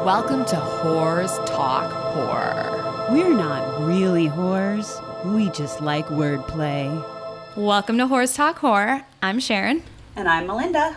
Welcome to Whores Talk Horror. We're not really whores. We just like wordplay. Welcome to Whores Talk Horror. I'm Sharon. And I'm Melinda.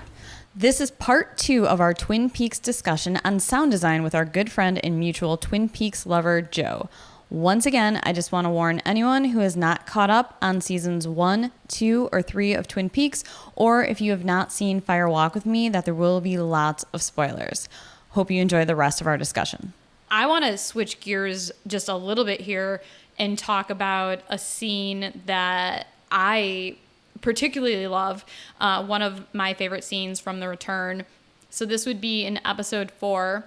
This is part 2 of our Twin Peaks discussion on sound design with our good friend and mutual Twin Peaks lover, Joe. Once again, I just want to warn anyone who has not caught up on seasons 1, 2, or 3 of Twin Peaks, or if you have not seen Fire Walk with Me, that there will be lots of spoilers. Hope you enjoy the rest of our discussion. I want to switch gears just a little bit here and talk about a scene that I particularly love, one of my favorite scenes from The Return. So this would be in episode 4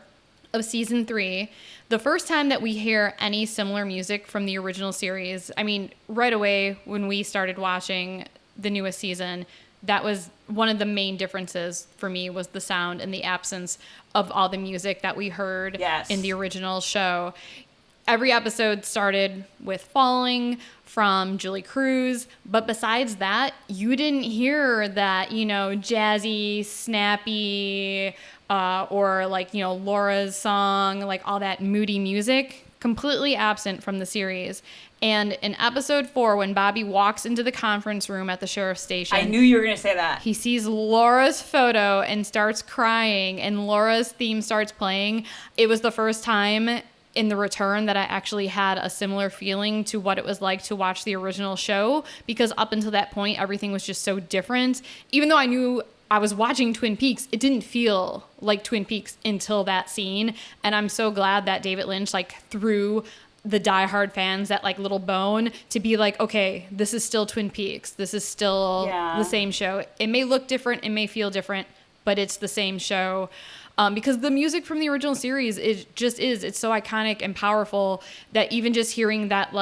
of season 3. The first time that we hear any similar music from the original series, I mean, right away when we started watching the newest season, that was one of the main differences for me, was the sound and the absence of all the music that we heard in the original show. Every episode started with Falling from Julie Cruz, but besides that, you didn't hear that, jazzy, snappy, or Laura's song, like all that moody music, completely absent from the series. And in episode 4, when Bobby walks into the conference room at the sheriff's station, I knew you were going to say that. He sees Laura's photo and starts crying, and Laura's theme starts playing. It was the first time in The Return that I actually had a similar feeling to what it was like to watch the original show, because up until that point, everything was just so different. Even though I knew I was watching Twin Peaks, it didn't feel like Twin Peaks until that scene. And I'm so glad that David Lynch threw the diehard fans that little bone to be like, okay, this is still Twin Peaks. This is still the same show. It may look different, it may feel different, but it's the same show. Because the music from the original series, it's so iconic and powerful that even just hearing that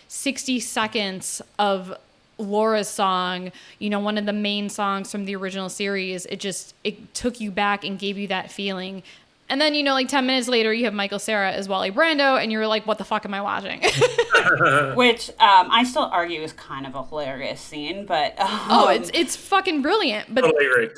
60 seconds of Laura's song, one of the main songs from the original series, it took you back and gave you that feeling. And then, 10 minutes later, you have Michael Cera as Wally Brando, and you're like, what the fuck am I watching? Which I still argue is kind of a hilarious scene, but... it's fucking brilliant. But Totally agree.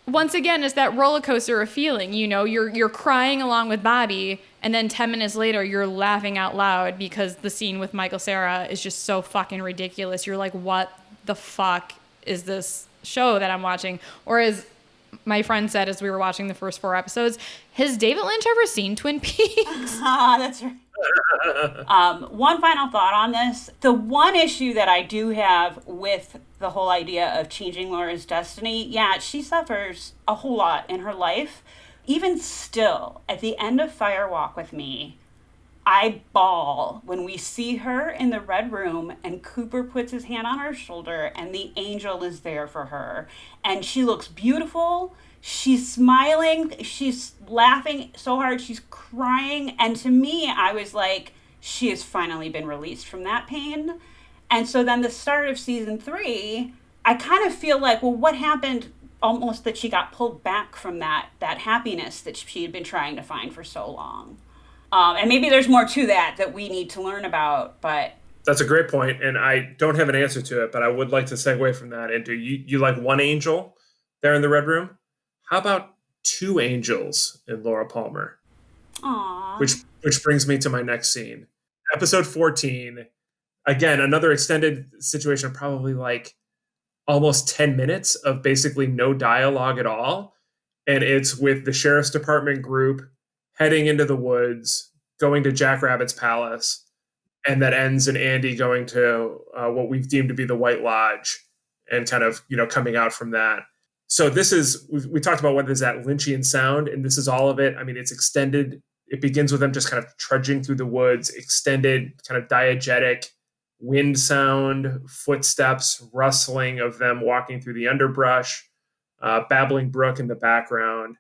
Once again, it's that roller coaster of feeling. You're crying along with Bobby, and then 10 minutes later, you're laughing out loud because the scene with Michael Cera is just so fucking ridiculous. You're like, what the fuck is this show that I'm watching? Or as my friend said as we were watching the first 4 episodes, has David Lynch ever seen Twin Peaks? That's right. One final thought on this. The one issue that I do have with the whole idea of changing Laura's destiny, she suffers a whole lot in her life. Even still, at the end of Fire Walk with Me, I bawl when we see her in the red room and Cooper puts his hand on her shoulder and the angel is there for her. And she looks beautiful. She's smiling. She's laughing so hard. She's crying. And to me, I was like, she has finally been released from that pain. And so then the start of season 3, I kind of feel like, well, what happened? Almost that she got pulled back from that happiness that she had been trying to find for so long. And maybe there's more to that we need to learn about, but... That's a great point, and I don't have an answer to it, but I would like to segue from that into, you like one angel there in the red room? How about 2 angels in Laura Palmer? Aww. Which brings me to my next scene. Episode 14, again, another extended situation, probably almost 10 minutes of basically no dialogue at all. And it's with the sheriff's department group heading into the woods, going to Jack Rabbit's palace. And that ends in Andy going to what we've deemed to be the White Lodge and kind of, coming out from that. So this is, we talked about what is that Lynchian sound, and this is all of it. I mean, it's extended. It begins with them just kind of trudging through the woods, extended kind of diegetic wind sound, footsteps, rustling of them walking through the underbrush, babbling brook in the background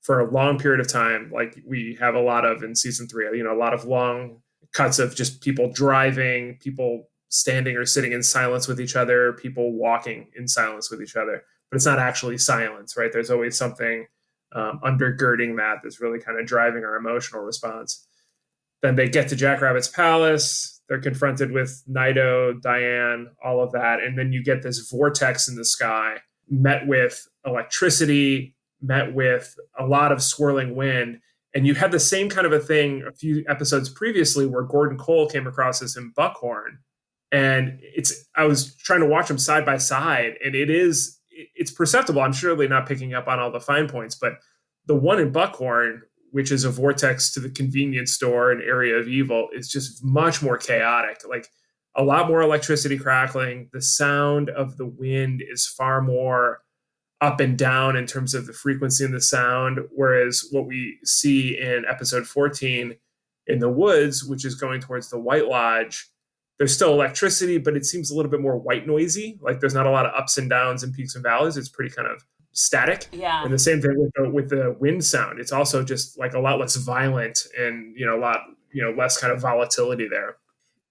for a long period of time, like we have a lot of in season 3, a lot of long cuts of just people driving, people standing or sitting in silence with each other, people walking in silence with each other. But it's not actually silence, right? There's always something undergirding that's really kind of driving our emotional response. Then they get to Jack Rabbit's palace. They're confronted with Nido, Diane, all of that. And then you get this vortex in the sky met with electricity, met with a lot of swirling wind. And you had the same kind of a thing a few episodes previously where Gordon Cole came across as in Buckhorn. And I was trying to watch them side by side, and it's perceptible. I'm surely not picking up on all the fine points, but the one in Buckhorn, which is a vortex to the convenience store and area of evil, is just much more chaotic. Like a lot more electricity crackling. The sound of the wind is far more up and down in terms of the frequency and the sound. Whereas what we see in episode 14 in the woods, which is going towards the White Lodge, there's still electricity, but it seems a little bit more white noisy. Like there's not a lot of ups and downs and peaks and valleys. It's pretty kind of static. Yeah. And the same thing with the wind sound. It's also just like a lot less violent and, a lot, less kind of volatility there.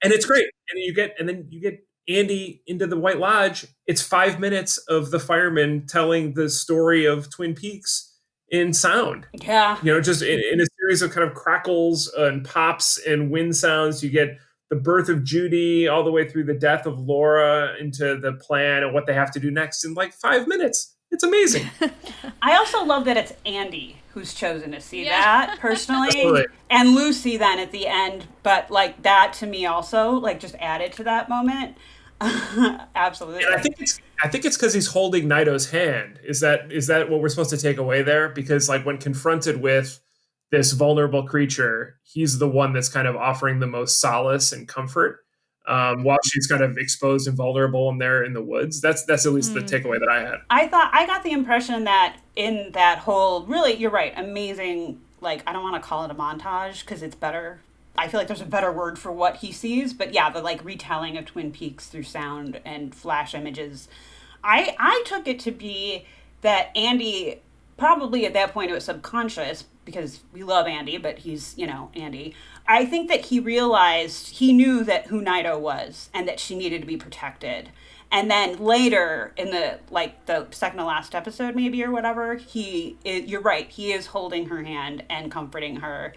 And it's great. And then you get Andy into the White Lodge. It's 5 minutes of the firemen telling the story of Twin Peaks in sound. Yeah. Just in a series of kind of crackles and pops and wind sounds. You get the birth of Judy all the way through the death of Laura into the plan and what they have to do next in like 5 minutes. It's amazing. I also love that it's Andy who's chosen to see that personally. Absolutely. And Lucy then at the end, but like that to me also like just added to that moment. Absolutely. And I think it's because he's holding Naito's hand. Is that what we're supposed to take away there? Because like when confronted with this vulnerable creature, he's the one that's kind of offering the most solace and comfort, while she's kind of exposed and vulnerable in there in the woods. That's at least the takeaway that I had. I got the impression that in that whole, really, you're right, amazing, like, I don't want to call it a montage because it's better. I feel like there's a better word for what he sees, but yeah, the like retelling of Twin Peaks through sound and flash images. I took it to be that Andy, probably at that point it was subconscious because we love Andy, but he's, Andy. I think that he knew that who Naito was and that she needed to be protected. And then later in the second to last episode maybe or whatever, you're right, he is holding her hand and comforting her.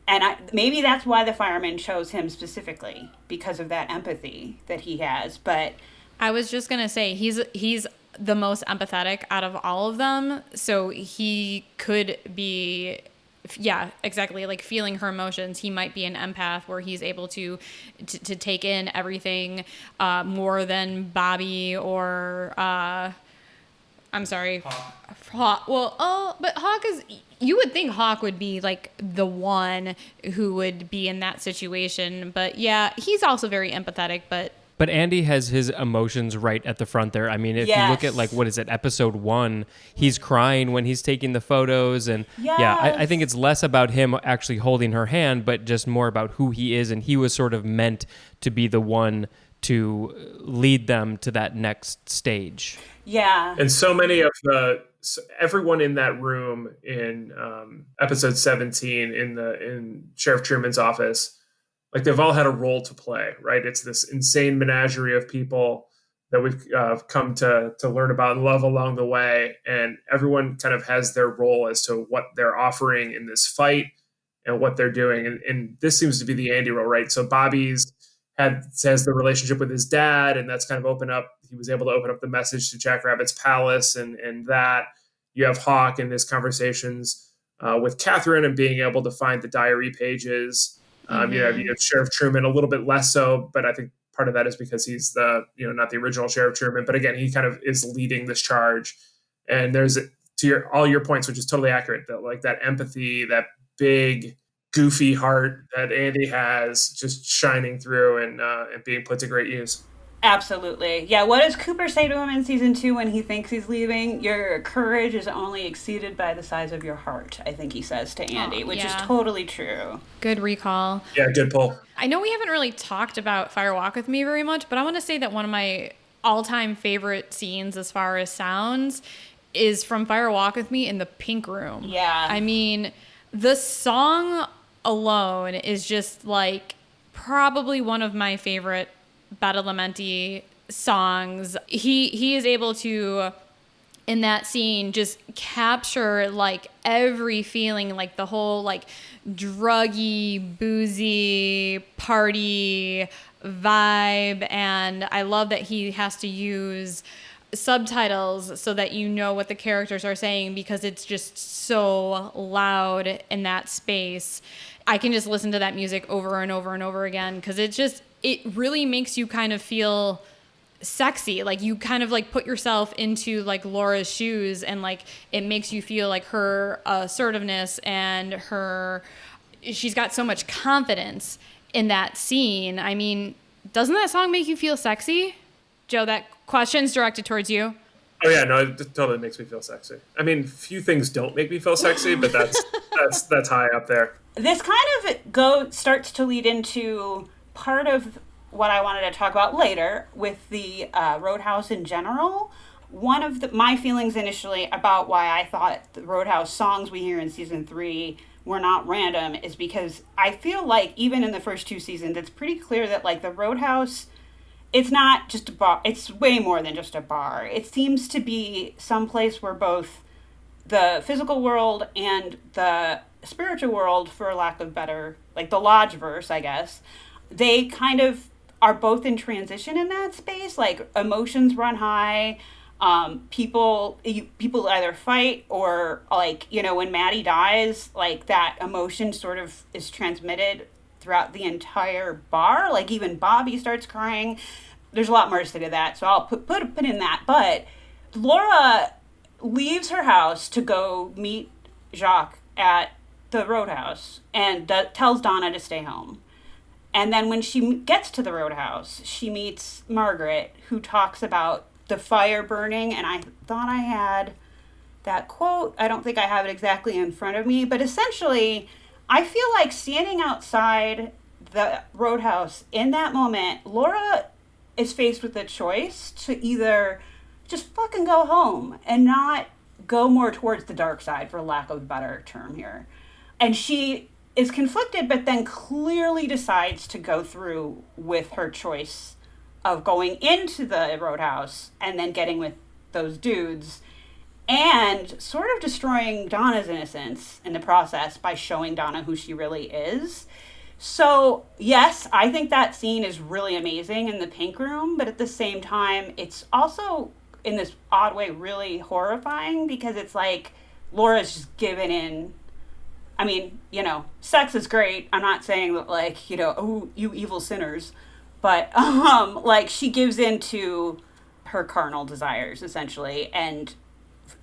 And maybe that's why the firemen chose him specifically, because of that empathy that he has. But I was just going to say, he's the most empathetic out of all of them. So he could be, yeah, exactly, like feeling her emotions. He might be an empath where he's able to take in everything more than Bobby or, I'm sorry. Hawk. Well, but Hawk is, you would think Hawk would be like the one who would be in that situation. But yeah, he's also very empathetic, But Andy has his emotions right at the front there. I mean, if you look at like, what is it, episode 1, he's crying when he's taking the photos. And yeah, I think it's less about him actually holding her hand, but just more about who he is. And he was sort of meant to be the one to lead them to that next stage. Yeah. And so many of everyone in that room in episode 17 in Sheriff Truman's office, like they've all had a role to play, right? It's this insane menagerie of people that we've come to learn about and love along the way. And everyone kind of has their role as to what they're offering in this fight and what they're doing. And this seems to be the Andy role, right? So Bobby's has the relationship with his dad, and that's kind of he was able to open up the message to Jackrabbit's palace and that. You have Hawk in his conversations with Catherine and being able to find the diary pages. You have Sheriff Truman a little bit less so, but I think part of that is because he's not the original Sheriff Truman, but again, he kind of is leading this charge. And there's all your points, which is totally accurate, that empathy, that big goofy heart that Andy has just shining through and being put to great use. Absolutely. Yeah, what does Cooper say to him in season 2 when he thinks he's leaving? Your courage is only exceeded by the size of your heart, I think he says to Andy, which is totally true. Good recall. Yeah, good pull. I know we haven't really talked about Fire Walk With Me very much, but I want to say that one of my all-time favorite scenes as far as sounds is from Fire Walk With Me in the Pink Room. Yeah. I mean, the song alone is just like probably one of my favorite Badalamenti songs. He is able to, in that scene, just capture like every feeling, like the whole like druggy, boozy party vibe. And I love that he has to use subtitles so that you know what the characters are saying, because it's just so loud in that space. I can just listen to that music over and over and over again, because it really makes you kind of feel sexy. Like, you kind of like put yourself into like Laura's shoes, and like it makes you feel like her assertiveness and she's got so much confidence in that scene. I mean, doesn't that song make you feel sexy? Joe, that question's directed towards you. Oh yeah, no, it totally makes me feel sexy. I mean, few things don't make me feel sexy, but that's high up there. This kind of starts to lead into part of what I wanted to talk about later with the Roadhouse in general. One of my feelings initially about why I thought the Roadhouse songs we hear in season 3 were not random is because I feel like even in the first 2 seasons, it's pretty clear that like the Roadhouse, it's not just a bar. It's way more than just a bar. It seems to be some place where both the physical world and the spiritual world, for lack of better, like the Lodgeverse, I guess, they kind of are both in transition in that space. Like, emotions run high. People either fight or, like, you know, when Maddie dies, like that emotion sort of is transmitted throughout the entire bar. Like, even Bobby starts crying. There's a lot more to say to that, so I'll put in that. But Laura leaves her house to go meet Jacques at the Roadhouse and tells Donna to stay home. And then when she gets to the Roadhouse, she meets Margaret, who talks about the fire burning. And I thought I had that quote. I don't think I have it exactly in front of me. But essentially, I feel like standing outside the Roadhouse in that moment, Laura is faced with a choice to either just fucking go home and not go more towards the dark side, for lack of a better term here. And she is conflicted, but then clearly decides to go through with her choice of going into the Roadhouse and then getting with those dudes and sort of destroying Donna's innocence in the process by showing Donna who she really is. So, yes, I think that scene is really amazing in the pink room, but at the same time, it's also, in this odd way, really horrifying, because it's like Laura's just given in. I mean, you know, sex is great. I'm not saying that, like, you know, oh, you evil sinners. But, like, she gives in to her carnal desires, essentially, and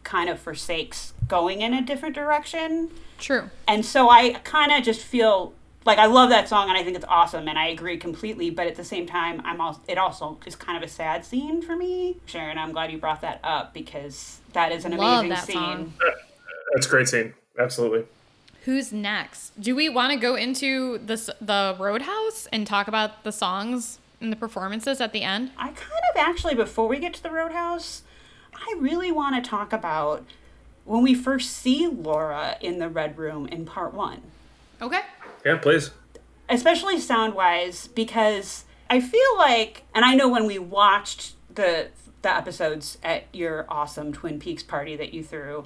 kind of forsakes going in a different direction. True. And so I kind of just feel like I love that song and I think it's awesome and I agree completely. But at the same time, it also is kind of a sad scene for me. Sharon, I'm glad you brought that up because that is an amazing scene. Song. That's a great scene. Absolutely. Who's next? Do we want to go into the Roadhouse and talk about the songs and the performances at the end? I kind of actually, before we get to the Roadhouse, I really want to talk about when we first see Laura in the Red Room in part 1. Okay. Yeah, please. Especially sound-wise, because I feel like, and I know when we watched the episodes at your awesome Twin Peaks party that you threw,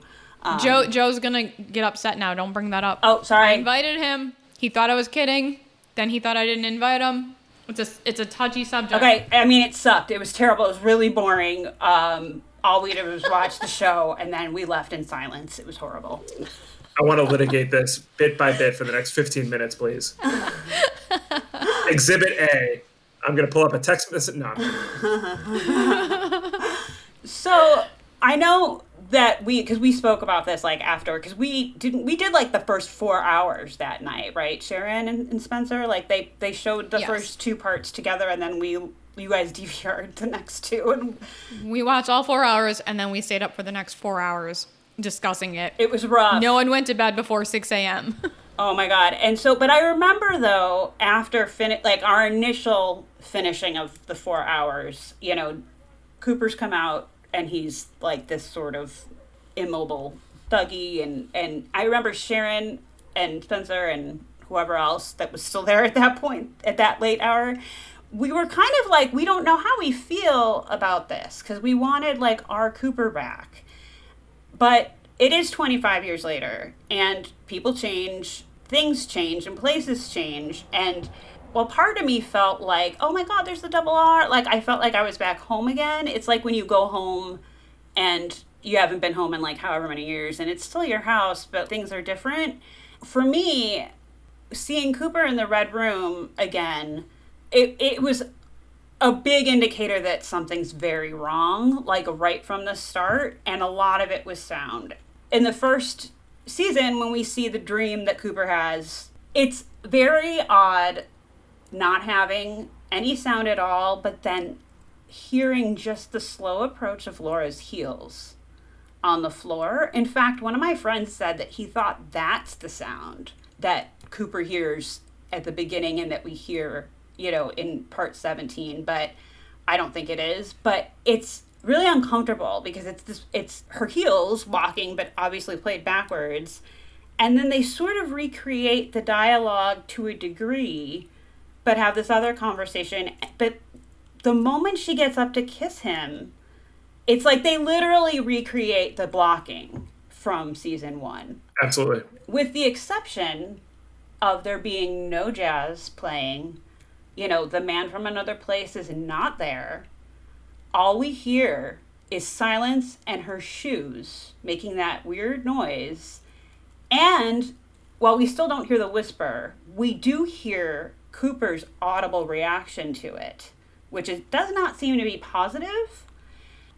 Joe's gonna get upset now. Don't bring that up. Oh, sorry. I invited him. He thought I was kidding. Then he thought I didn't invite him. It's a touchy subject. Okay, I mean, it sucked. It was terrible. It was really boring. All we did was watch the show, and then we left in silence. It was horrible. I want to litigate this bit by bit for the next 15 minutes, please. Exhibit A. I'm going to pull up a text message. No. So I know that because we spoke about this like after, because we did like the first 4 hours that night, right? Sharon and Spencer, like they showed the first 2 parts together, and then you guys DVR'd the next 2, and we watched all 4 hours, and then we stayed up for the next 4 hours discussing it. It was rough. No one went to bed before 6 a.m. Oh my God. And so, but I remember though, after like our initial finishing of the 4 hours, you know, Cooper's come out and he's like this sort of immobile thuggy. And I remember Sharon and Spencer and whoever else that was still there at that point, at that late hour, we were kind of like, we don't know how we feel about this because we wanted like our Cooper back. But it is 25 years later, and people change, things change, and places change. And well, part of me felt like, oh my God, there's the double R. Like, I felt like I was back home again. It's like when you go home and you haven't been home in like however many years and it's still your house, but things are different. For me, seeing Cooper in the Red Room again, it was a big indicator that something's very wrong, like right from the start. And a lot of it was sound. In the first season, when we see the dream that Cooper has, it's very odd not having any sound at all, but then hearing just the slow approach of Laura's heels on the floor. In fact, one of my friends said that he thought that's the sound that Cooper hears at the beginning and that we hear, in part 17, but I don't think it is. But it's really uncomfortable because it's her heels walking, but obviously played backwards. And then they sort of recreate the dialogue to a degree, but have this other conversation. But the moment she gets up to kiss him, it's like they literally recreate the blocking from season 1. Absolutely. With the exception of there being no jazz playing, the man from another place is not there. All we hear is silence and her shoes making that weird noise. And while we still don't hear the whisper, we do hear Cooper's audible reaction to it, which does not seem to be positive.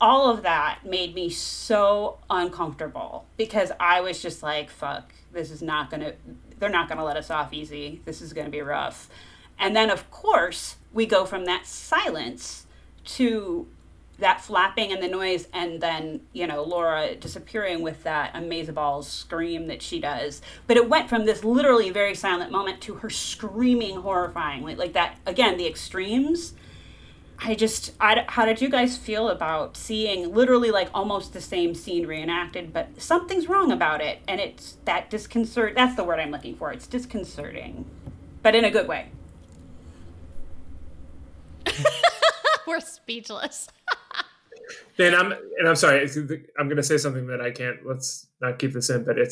All of that made me so uncomfortable because I was just like, fuck, they're not going to let us off easy. This is going to be rough. And then, of course, we go from that silence to that flapping and the noise, and then, Laura disappearing with that amazeballs scream that she does. But it went from this literally very silent moment to her screaming horrifyingly. Like that, again, the extremes. How did you guys feel about seeing literally like almost the same scene reenacted, but something's wrong about it? And it's that disconcert. That's the word I'm looking for. It's disconcerting, but in a good way. We're speechless. I'm sorry. I'm going to say something that I can't. Let's not keep this in. But I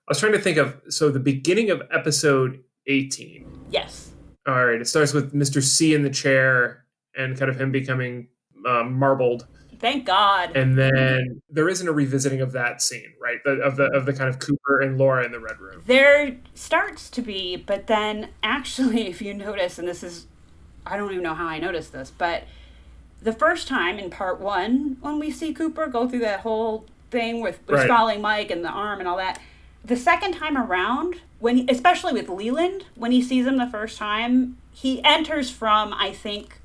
was trying to think of. So the beginning of episode 18. Yes. All right. It starts with Mr. C in the chair and kind of him becoming marbled. Thank God. And then there isn't a revisiting of that scene, right? Of the kind of Cooper and Laura in the Red Room. There starts to be, but then actually, if you notice, and this is, I don't even know how I noticed this, but the first time in part 1, when we see Cooper go through that whole thing with stalling Mike and the arm and all that, the second time around, especially with Leland, when he sees him the first time, he enters from, I think,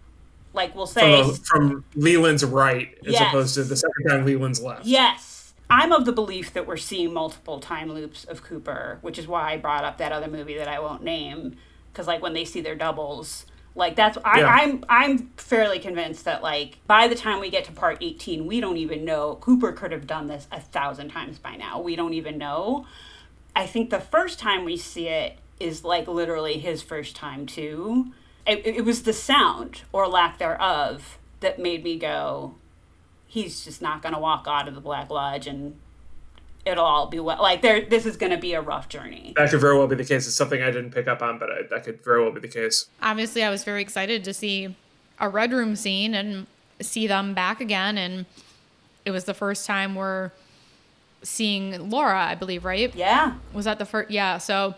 like we'll say... From Leland's right, as opposed to the second time Leland's left. Yes. I'm of the belief that we're seeing multiple time loops of Cooper, which is why I brought up that other movie that I won't name, because like when they see their doubles... Like that's I'm fairly convinced that like by the time we get to part 18, we don't even know. Cooper could have done this 1,000 times by now. We don't even know. I think the first time we see it is like literally his first time too. It was the sound or lack thereof that made me go, he's just not going to walk out of the Black Lodge and it'll all be well. Like this is going to be a rough journey. That could very well be the case. It's something I didn't pick up on, but that could very well be the case. Obviously, I was very excited to see a Red Room scene and see them back again. And it was the first time we're seeing Laura, I believe, right? Yeah. Was that the first? Yeah. So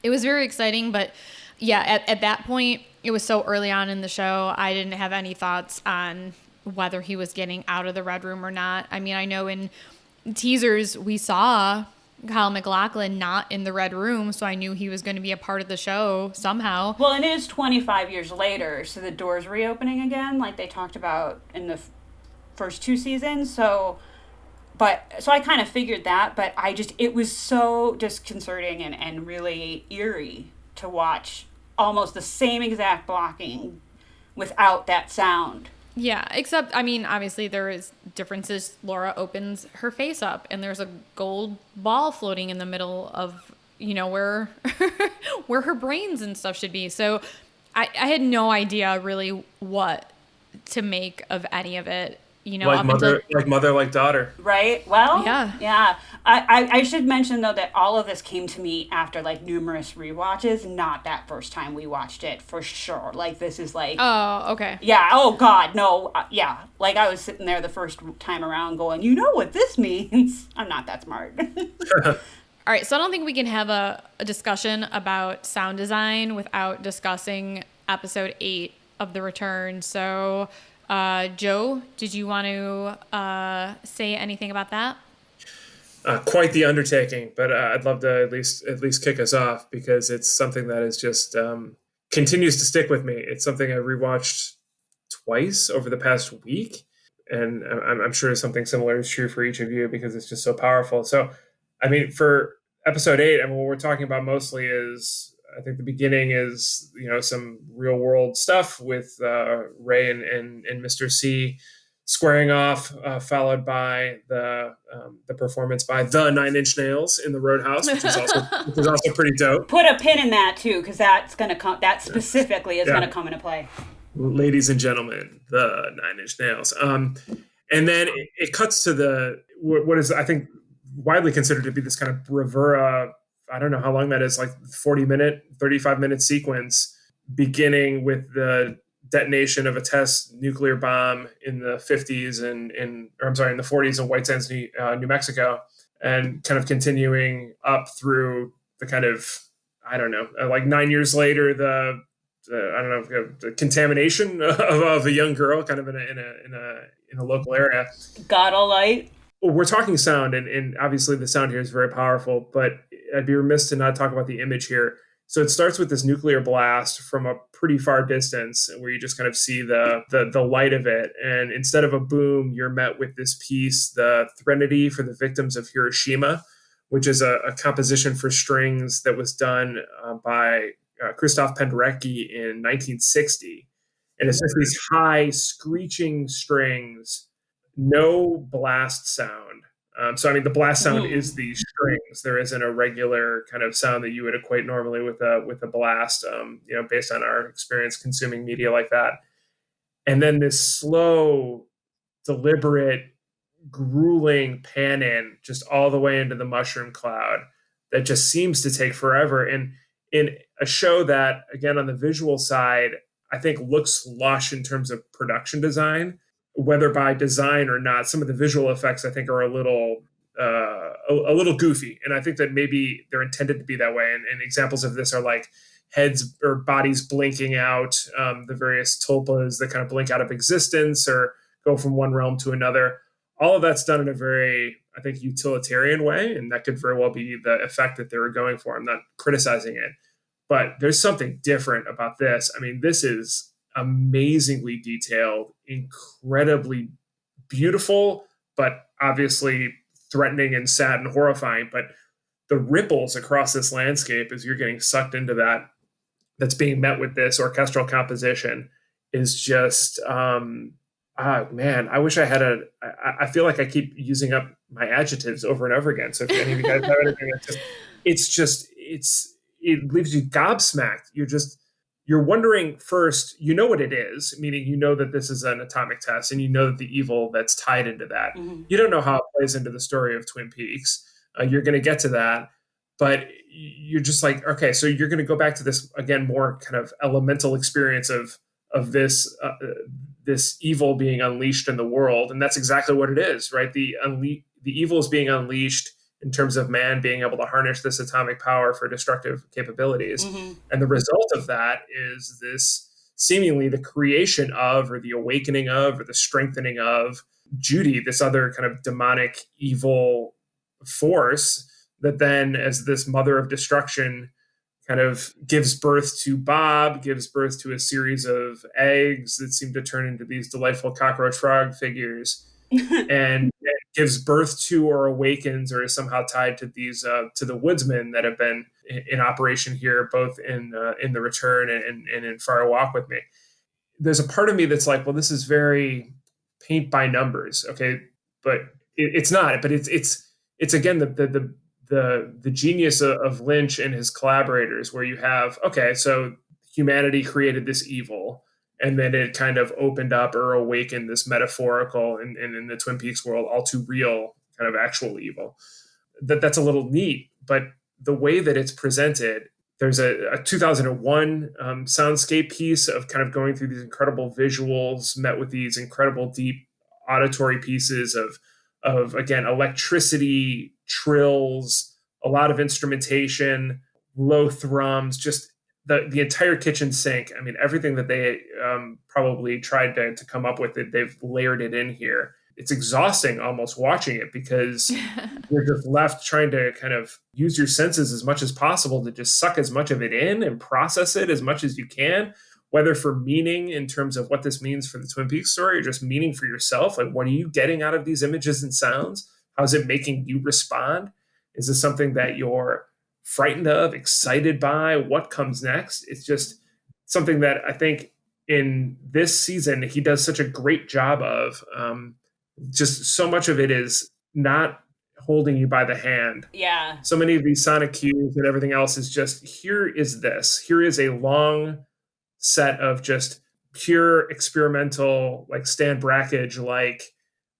it was very exciting. But yeah, at that point, it was so early on in the show, I didn't have any thoughts on whether he was getting out of the Red Room or not. I mean, I know in teasers we saw Kyle MacLachlan not in the Red Room, so I knew he was going to be a part of the show somehow. Well, and it is 25 years later, so the door's reopening again, like they talked about in the first 2 seasons. So I kind of figured that, but it was so disconcerting and really eerie to watch almost the same exact blocking without that sound. Yeah, except, I mean, obviously there is differences. Laura opens her face up and there's a gold ball floating in the middle of, where where her brains and stuff should be. So I had no idea really what to make of any of it. you know, like mother, like daughter. Right. Well, yeah. I should mention though that all of this came to me after like numerous rewatches, not that first time we watched it for sure. Like this is like, Oh, okay. yeah. Oh God, no. Yeah. Like I was sitting there the first time around going, you know what this means? I'm not that smart. All right, so I don't think we can have a discussion about sound design without discussing episode 8 of The Return. So, Joe, did you want to say anything about that? Quite the undertaking, but I'd love to at least kick us off because it's something that is just continues to stick with me. It's something I rewatched twice over the past week, and I'm sure something similar is true for each of you because it's just so powerful. So, I mean, for episode 8, I mean, what we're talking about mostly is, I think the beginning is, you know, some real world stuff with Ray and Mr. C squaring off, followed by the performance by the Nine Inch Nails in the Roadhouse, which is also pretty dope. Put a pin in that too, because that's gonna come. That specifically is gonna come into play. Ladies and gentlemen, the Nine Inch Nails. And then it cuts to what is, I think, widely considered to be this kind of bravura, I don't know how long that is, like 35-minute sequence, beginning with the detonation of a test nuclear bomb in the 50s in the 40s in White Sands, New Mexico, and kind of continuing up through the kind of, I don't know, like 9 years later, the contamination of a young girl kind of in a local area. God alight. We're talking sound, and obviously the sound here is very powerful, but I'd be remiss to not talk about the image here. So it starts with this nuclear blast from a pretty far distance where you just kind of see the light of it. And instead of a boom, you're met with this piece, the Threnody for the Victims of Hiroshima, which is a composition for strings that was done by Krzysztof Penderecki in 1960. And it's just these high screeching strings, no blast sound. So, I mean, the blast sound is the strings. There isn't a regular kind of sound that you would equate normally with a blast, based on our experience consuming media like that. And then this slow, deliberate, grueling pan in just all the way into the mushroom cloud that just seems to take forever. And in a show that, again, on the visual side, I think looks lush in terms of production design, whether by design or not, some of the visual effects I think are a little goofy, and I think that maybe they're intended to be that way. And examples of this are like heads or bodies blinking out, the various tulpas that kind of blink out of existence or go from one realm to another. All of that's done in a very, I think, utilitarian way, and that could very well be the effect that they were going for. I'm not criticizing it, but there's something different about this. I mean, this is amazingly detailed, incredibly beautiful, but obviously threatening and sad and horrifying. But the ripples across this landscape as you're getting sucked into that's being met with this orchestral composition is just, man, I wish I had I feel like I keep using up my adjectives over and over again. So if any of you guys have anything, it leaves you gobsmacked. You're wondering first, you know what it is, meaning you know that this is an atomic test and you know that the evil that's tied into that. Mm-hmm. You don't know how it plays into the story of Twin Peaks. You're going to get to that, but you're just like, okay, so you're going to go back to this, again, more kind of elemental experience of this evil being unleashed in the world. And that's exactly what it is, right? The evil is being unleashed in terms of man being able to harness this atomic power for destructive capabilities. Mm-hmm. And the result of that is this seemingly the creation of, or the awakening of, or the strengthening of Judy, this other kind of demonic evil force that then, as this mother of destruction, kind of gives birth to Bob, gives birth to a series of eggs that seem to turn into these delightful cockroach frog figures. And gives birth to or awakens or is somehow tied to these to the woodsmen that have been in operation here, both in The Return and in Fire Walk with Me. There's a part of me that's like, well, this is very paint by numbers, okay, but it's not. But it's again the genius of Lynch and his collaborators, where you have, okay, so humanity created this evil. And then it kind of opened up or awakened this metaphorical and in the Twin Peaks world, all too real kind of actual evil. That's a little neat, but the way that it's presented, there's a 2001 soundscape piece of kind of going through these incredible visuals met with these incredible deep auditory pieces of again, electricity, trills, a lot of instrumentation, low thrums, just the entire kitchen sink. I mean, everything that they probably tried to come up with, they've layered it in here. It's exhausting almost watching it because you're just left trying to kind of use your senses as much as possible to just suck as much of it in and process it as much as you can, whether for meaning in terms of what this means for the Twin Peaks story or just meaning for yourself. Like, what are you getting out of these images and sounds? How's it making you respond? Is this something that you're frightened of, excited by? What comes next? It's just something that I think in this season, he does such a great job of. Just so much of it is not holding you by the hand. Yeah. So many of these sonic cues and everything else is just, here is this. Here is a long set of just pure experimental, like Stan Brakhage, like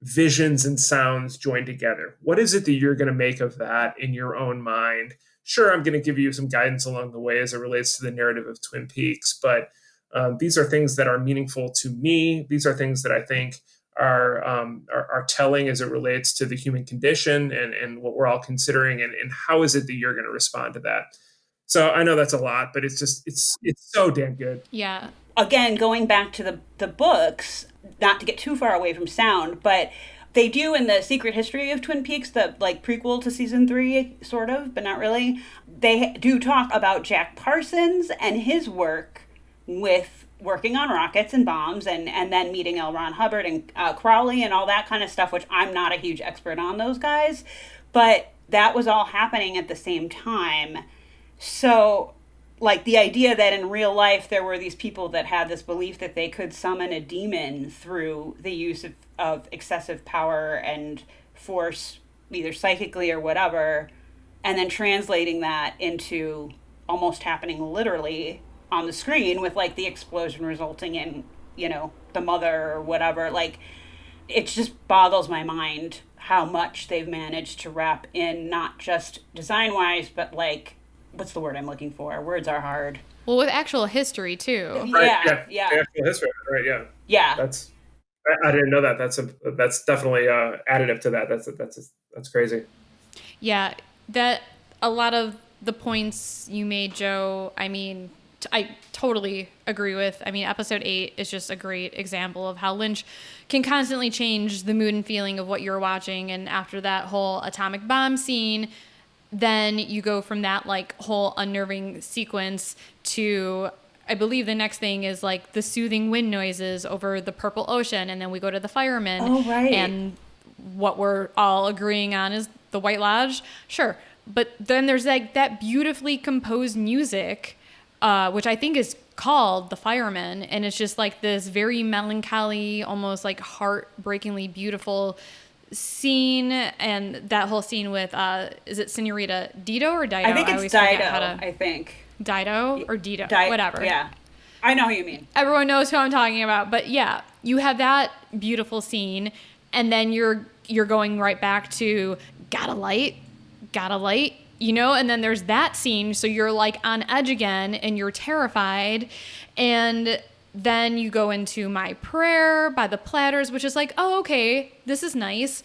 visions and sounds joined together. What is it that you're going to make of that in your own mind? Sure, I'm going to give you some guidance along the way as it relates to the narrative of Twin Peaks, but these are things that are meaningful to me. These are things that I think are telling as it relates to the human condition and what we're all considering, and how is it that you're going to respond to that? So I know that's a lot, but it's just it's so damn good. Yeah. Again, going back to the books, not to get too far away from sound, but they do in the Secret History of Twin Peaks, the like prequel to season 3, sort of, but not really. They do talk about Jack Parsons and his work with working on rockets and bombs and then meeting L. Ron Hubbard and Crowley and all that kind of stuff, which I'm not a huge expert on those guys, but that was all happening at the same time. So like the idea that in real life there were these people that had this belief that they could summon a demon through the use of excessive power and force, either psychically or whatever, and then translating that into almost happening literally on the screen with like the explosion resulting in, you know, the mother or whatever. Like, it just boggles my mind how much they've managed to wrap in, not just design wise, but like, what's the word I'm looking for? Words are hard. Well, with actual history too. Right, Yeah. The actual history, right? Yeah. Yeah. I didn't know that. That's definitely additive to that. That's crazy. Yeah, that a lot of the points you made, Joe, I mean, I totally agree with. I mean, episode 8 is just a great example of how Lynch can constantly change the mood and feeling of what you're watching. And after that whole atomic bomb scene, then you go from that like whole unnerving sequence to, I believe the next thing is like the soothing wind noises over the purple ocean. And then we go to the Firemen. Oh, right. And what we're all agreeing on is the White Lodge. Sure. But then there's like that beautifully composed music, which I think is called The Firemen. And it's just like this very melancholy, almost like heartbreakingly beautiful scene. And that whole scene with, is it Senorita Dido or Dido? I think it's Dido, I think. Dido or Dido, whatever. Yeah. I know who you mean. Everyone knows who I'm talking about. But yeah, you have that beautiful scene. And then you're going right back to gotta light, you know, and then there's that scene. So you're like on edge again and you're terrified. And then you go into My Prayer by the Platters, which is like, oh, okay, this is nice.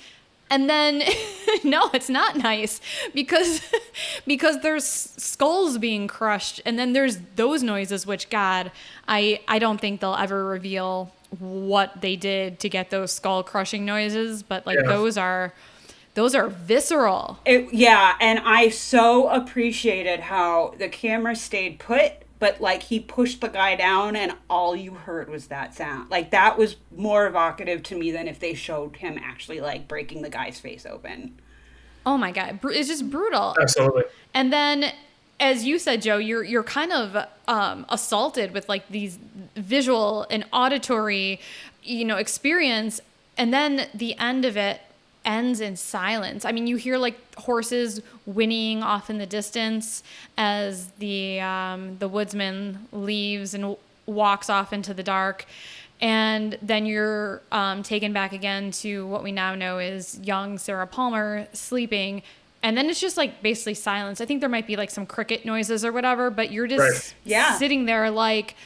And then, no, it's not nice because there's skulls being crushed. And then there's those noises, which, God, I don't think they'll ever reveal what they did to get those skull crushing noises. But like those are visceral. Yeah, and I so appreciated how the camera stayed put, but like he pushed the guy down and all you heard was that sound. Like that was more evocative to me than if they showed him actually like breaking the guy's face open. Oh my God, it's just brutal. Absolutely. And then, as you said, Joe, you're kind of assaulted with like these visual and auditory, you know, experience, and then the end of it ends in silence. I mean, you hear like horses whinnying off in the distance as the woodsman leaves, and walks off into the dark. And then you're taken back again to what we now know is young Sarah Palmer sleeping. And then it's just like basically silence. I think there might be like some cricket noises or whatever, but you're just sitting there like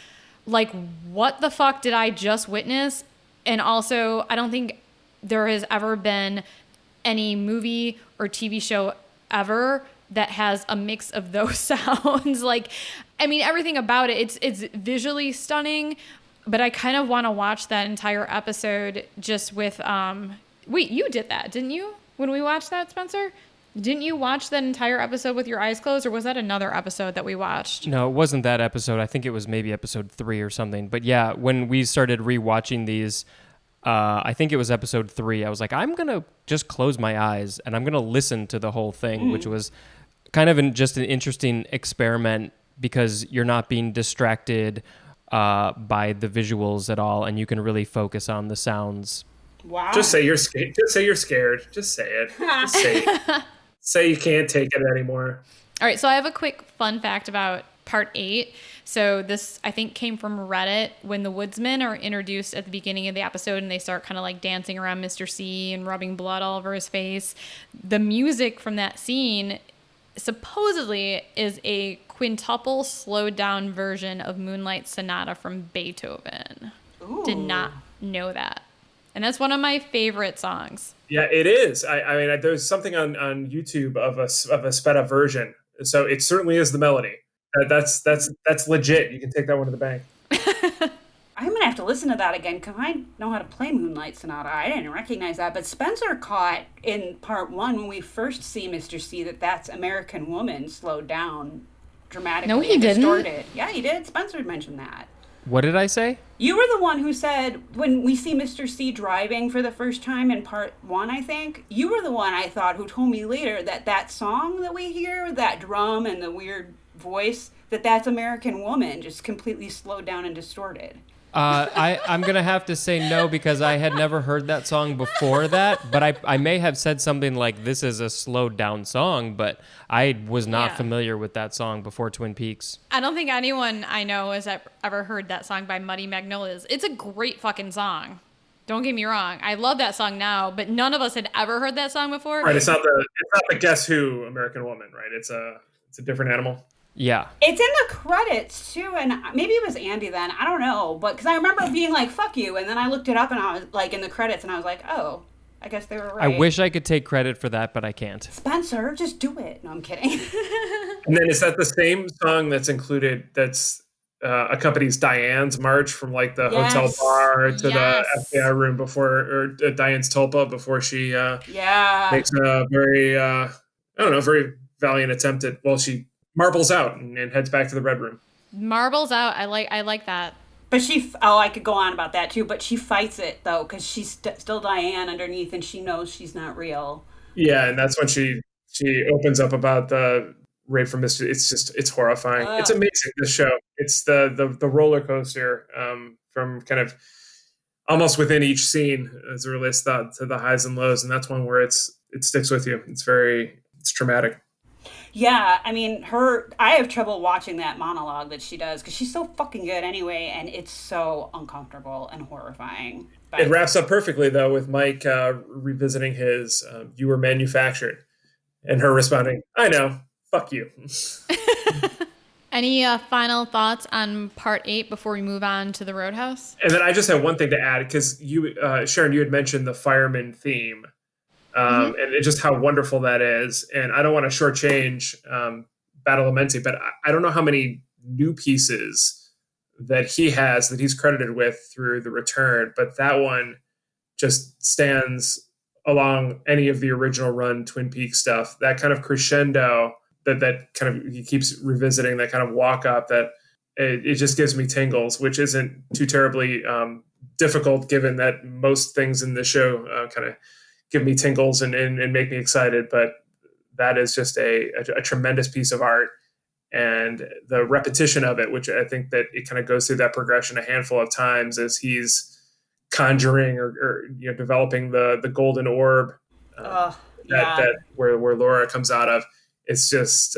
what the fuck did I just witness? And also, I don't think there has ever been any movie or TV show ever that has a mix of those sounds. Like, I mean, everything about it, it's visually stunning, but I kind of want to watch that entire episode just with, wait, you did that, didn't you? When we watched that, Spencer? Didn't you watch that entire episode with your eyes closed, or was that another episode that we watched? No, it wasn't that episode. I think it was maybe episode 3 or something. But yeah, when we started rewatching these, I think it was episode 3. I was like, I'm going to just close my eyes and I'm going to listen to the whole thing, which was kind of just an interesting experiment because you're not being distracted by the visuals at all, and you can really focus on the sounds. Wow. Just say you're scared. Just say you're scared. Just say it. Just say it. Say you can't take it anymore. All right, so I have a quick fun fact about part 8. So this, I think, came from Reddit when the woodsmen are introduced at the beginning of the episode and they start kind of like dancing around Mr. C and rubbing blood all over his face. The music from that scene supposedly is a quintuple slowed down version of Moonlight Sonata from Beethoven. Ooh. Did not know that. And that's one of my favorite songs. Yeah, it is. I mean, there's something on YouTube of a sped up version. So it certainly is the melody. That's legit. You can take that one to the bank. I'm going to have to listen to that again because I know how to play Moonlight Sonata. I didn't recognize that. But Spencer caught in part 1 when we first see Mr. C that's American Woman slowed down dramatically. No, he and didn't. Distorted. Yeah, he did. Spencer mentioned that. What did I say? You were the one who said when we see Mr. C driving for the first time in part 1, I think, you were the one I thought who told me later that song that we hear, that drum and the weird voice, that's American Woman just completely slowed down and distorted. I'm going to have to say no because I had never heard that song before that, but I may have said something like this is a slowed down song, but I was not familiar with that song before Twin Peaks. I don't think anyone I know has ever heard that song by Muddy Magnolias. It's a great fucking song. Don't get me wrong. I love that song now, but none of us had ever heard that song before. Right, it's not the Guess Who American Woman, right? It's a different animal. Yeah. It's in the credits, too, and maybe it was Andy then. I don't know, but because I remember being like, fuck you, and then I looked it up, and I was like, in the credits, and I was like, oh, I guess they were right. I wish I could take credit for that, but I can't. Spencer, just do it. No, I'm kidding. And then is that the same song that's included, that's accompanies Diane's march from like the hotel bar to the FBI room before, or Diane's tulpa before she makes a very, very valiant attempt at, she marbles out and heads back to the red room. Marbles out. I like that. But I could go on about that too, but she fights it though, because she's still Diane underneath and she knows she's not real. Yeah, and that's when she opens up about the rape from Mr. It's horrifying. It's amazing, this show. It's the roller coaster from kind of almost within each scene as it relates to the highs and lows, and that's one where it sticks with you. It's traumatic. Yeah, I mean, I have trouble watching that monologue that she does because she's so fucking good anyway, and it's so uncomfortable and horrifying. But it wraps up perfectly, though, with Mike revisiting his "You were manufactured," and her responding, "I know, fuck you." Any final thoughts on part 8 before we move on to the Roadhouse? And then I just have one thing to add, because you, Sharon, you had mentioned the Firemen theme. And just how wonderful that is. And I don't want to shortchange Badalamenti, but I don't know how many new pieces that he's credited with through The Return, but that one just stands along any of the original run Twin Peaks stuff. That kind of crescendo that kind of he keeps revisiting, that kind of walk up, that it just gives me tingles, which isn't too terribly difficult given that most things in the show kind of give me tingles and make me excited. But that is just a tremendous piece of art. And the repetition of it, which I think that it kind of goes through that progression a handful of times as he's conjuring or developing the golden orb that where Laura comes out of. It's just,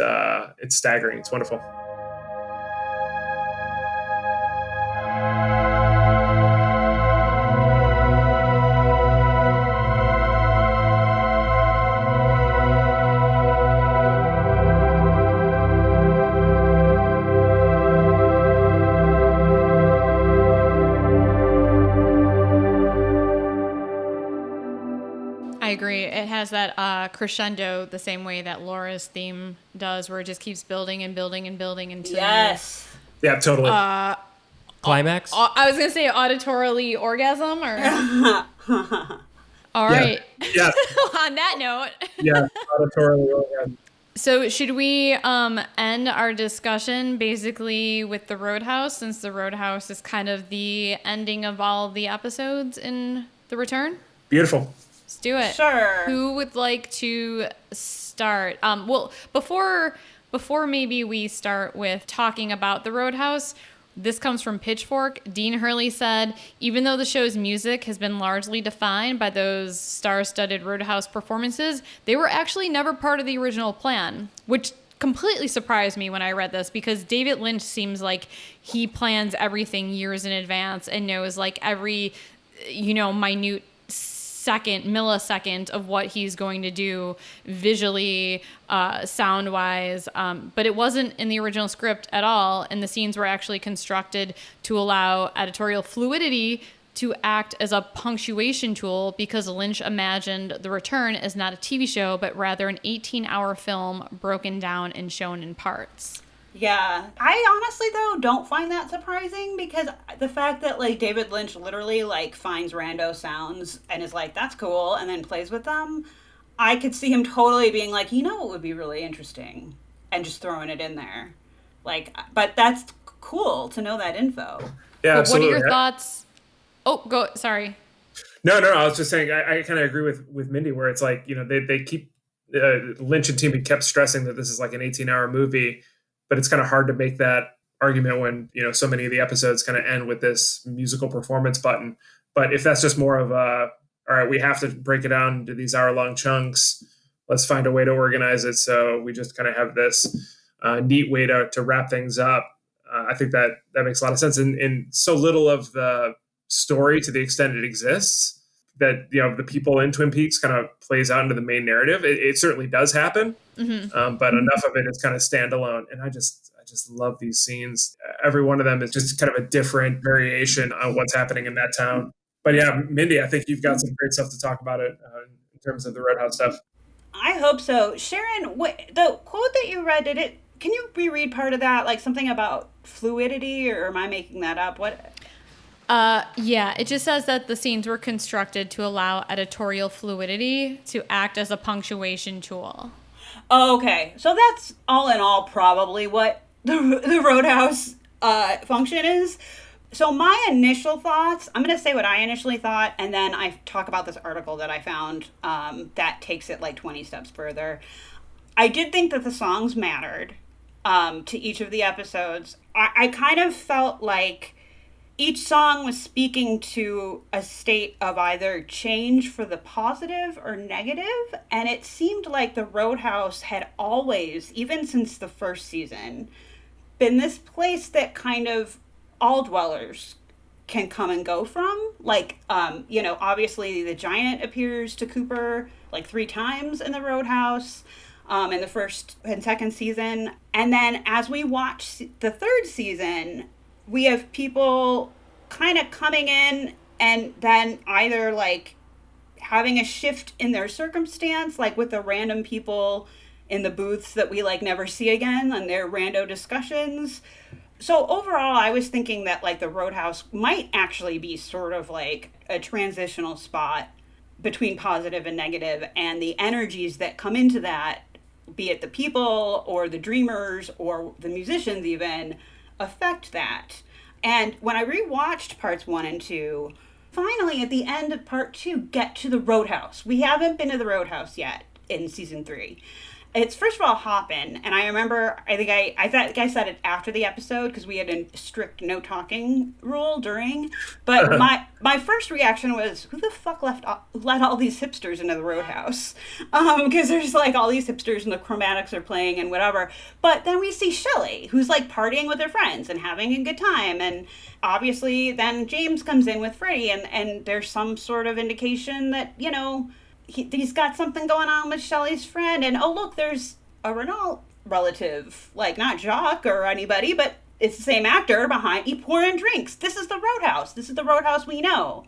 it's staggering. It's wonderful. has that crescendo the same way that Laura's theme does, where it just keeps building and building and building until Yes. Yeah, totally. Climax? I was going to say auditorily orgasm or... All right. Yeah. On that note. Yeah, auditorily orgasm. So should we end our discussion basically with the Roadhouse, since the Roadhouse is kind of the ending of all of the episodes in The Return? Beautiful. Let's do it. Sure. Who would like to start? Well, before maybe we start with talking about the Roadhouse, this comes from Pitchfork. Dean Hurley said, even though the show's music has been largely defined by those star-studded Roadhouse performances, they were actually never part of the original plan, which completely surprised me when I read this, because David Lynch seems like he plans everything years in advance and knows like every, minute millisecond of what he's going to do visually, sound wise, but it wasn't in the original script at all, and the scenes were actually constructed to allow editorial fluidity to act as a punctuation tool, because Lynch imagined The Return as not a TV show but rather an 18-hour film broken down and shown in parts. Yeah. I honestly, though, don't find that surprising, because the fact that, like, David Lynch literally, like, finds rando sounds and is like, that's cool, and then plays with them, I could see him totally being like, what would be really interesting? And just throwing it in there. Like, but that's cool to know that info. Yeah, absolutely. What are your thoughts? Oh, go. Sorry. No, I was just saying, I kind of agree with Mindy, where it's like, they keep, Lynch and team kept stressing that this is like an 18-hour movie, but it's kind of hard to make that argument when, so many of the episodes kind of end with this musical performance button. But if that's just more of all right, we have to break it down into these hour-long chunks, let's find a way to organize it so we just kind of have this neat way to wrap things up. I think that makes a lot of sense. And so little of the story, to the extent it exists, that the people in Twin Peaks kind of plays out into the main narrative. It certainly does happen, but enough of it is kind of standalone. And I just love these scenes. Every one of them is just kind of a different variation on what's happening in that town. But yeah, Mindy, I think you've got some great stuff to talk about it in terms of the Roadhouse stuff. I hope so. Sharon, the quote that you read, can you reread part of that? Like something about fluidity, or am I making that up? What? Yeah, it just says that the scenes were constructed to allow editorial fluidity to act as a punctuation tool. Oh, okay. So that's all in all probably what the Roadhouse function is. So my initial thoughts, I'm going to say what I initially thought, and then I talk about this article that I found that takes it like 20 steps further. I did think that the songs mattered to each of the episodes. I kind of felt like each song was speaking to a state of either change for the positive or negative, and it seemed like the Roadhouse had always, even since the first season, been this place that kind of all dwellers can come and go from. Like, obviously the giant appears to Cooper like 3 times in the Roadhouse in the first and second season. And then as we watch the third season, we have people kind of coming in and then either like having a shift in their circumstance, like with the random people in the booths that we like never see again and their rando discussions. So overall, I was thinking that like the Roadhouse might actually be sort of like a transitional spot between positive and negative, and the energies that come into that, be it the people or the dreamers or the musicians even, affect that. And when I rewatched parts 1 and 2, finally at the end of part 2, get to the Roadhouse. We haven't been to the Roadhouse yet in season 3. It's first of all hoppin', and I remember, I think I said it after the episode because we had a strict no talking rule during. But my first reaction was, who the fuck let all these hipsters into the Roadhouse? Because there's like all these hipsters and the chromatics are playing and whatever. But then we see Shelley, who's like partying with her friends and having a good time, and obviously then James comes in with Freddie, and there's some sort of indication that he's got something going on with Shelley's friend, and oh look, there's a Renault relative, like not Jacques or anybody, but it's the same actor behind, pouring drinks. This is the Roadhouse. This is the Roadhouse we know.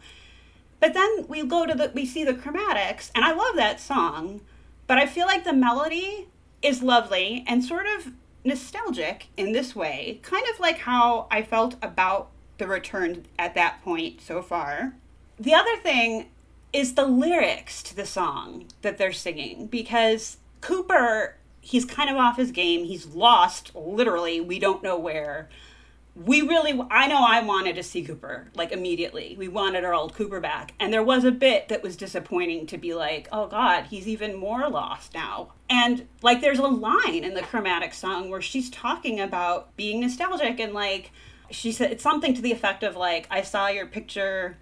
But then we see the chromatics, and I love that song, but I feel like the melody is lovely and sort of nostalgic in this way, kind of like how I felt about the return at that point so far. The other thing is the lyrics to the song that they're singing, because Cooper, he's kind of off his game. He's lost, literally, we don't know where. I know I wanted to see Cooper, like, immediately. We wanted our old Cooper back. And there was a bit that was disappointing to be like, oh God, he's even more lost now. And, like, there's a line in the Chromatic song where she's talking about being nostalgic, and, like, she said, it's something to the effect of, like, I saw your picture